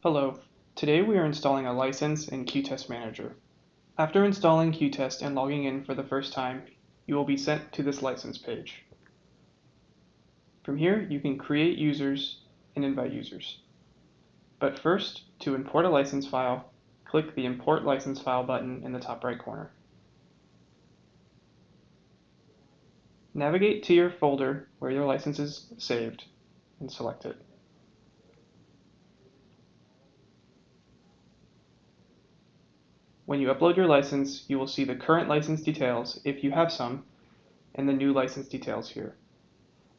Hello, today we are installing a license in qTest Manager. After installing qTest and logging in for the first time, you will be sent to this license page. From here, you can create users and invite users. But first, to import a license file, click the Import License File button in the top right corner. Navigate to your folder where your license is saved and select it. When you upload your license, you will see the current license details, if you have some, and the new license details here.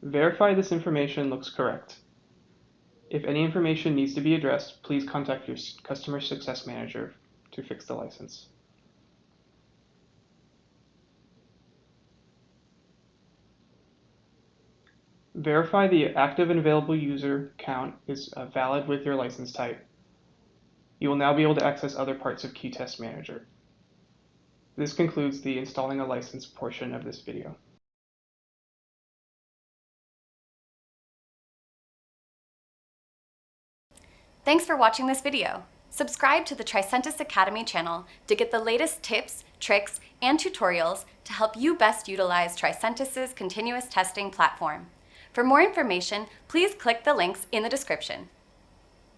Verify this information looks correct. If any information needs to be addressed, please contact your Customer Success Manager to fix the license. Verify the active and available user count is valid with your license type. You will now be able to access other parts of qTest Manager. This concludes the installing a license portion of this video. Thanks for watching this video. Subscribe to the Tricentis Academy channel to get the latest tips, tricks, and tutorials to help you best utilize Tricentis' continuous testing platform. For more information, please click the links in the description.